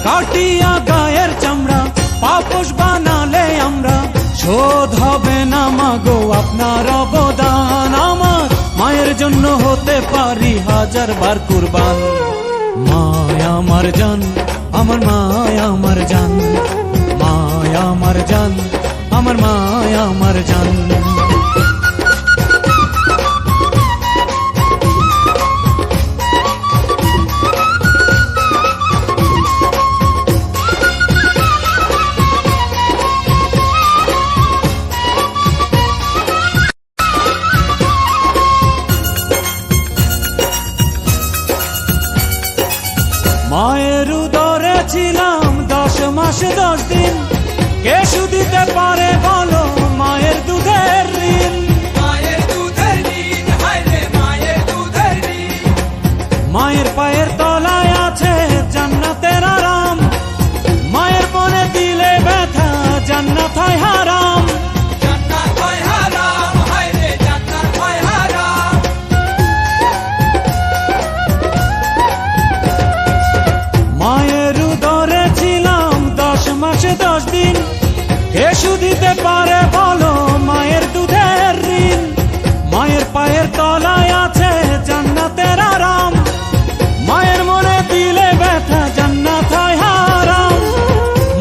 কাটিয়া গায়ের চামড়া পাপোশ বানালে আমরা, শোধ হবে না মাগো আপনার অবদান। আমার মায়ের জন্য হতে পারি হাজার বার কুরবান। মায়া আমার জান, আমার মায়া আমার জান, মায়া আমার জান, আমার মায়া আমার জান। মায়ের উদরে ছিলাম 10 মাস 10 দিন, কে শুধিতে পারে বলো মায়ের দুধের ঋণ। মায়ের দুধের ঋণ, হায় রে মায়ের দুধের ঋণ। মায়ের পায়ের তলায় আছে জান্নাতের আরাম, মায়ের মনে দিলে ব্যথা জান্নাত হয় হারাম। জান্নাত হয় হারাম, হায় রে জান্নাত হয় হারাম। মায়ের উদরে ছিলাম 10 মাস 10 দিন, কে শুধিতে পারে বলো মায়ের দুধের ঋণ। মায়ের পায়ের তলায় আছে জান্নাতের আরাম, মায়ের মনে দিলে ব্যথা জান্নাত হয় হারাম।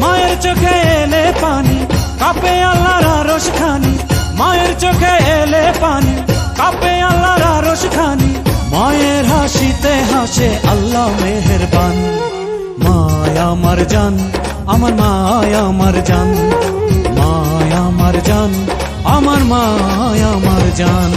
মায়ের চোখে এলে পানি কাঁপে আল্লাহর আরশ খানি, মায়ের চোখে এলে পানি কাঁপে আল্লাহর আরশ খানি। মায়ের হাসিতে হাসে আল্লাহ মেহেরবান। মায়া আমার জান, আমার মায়া আমার জান, মায়া আমার জান, আমার মায়া আমার জান।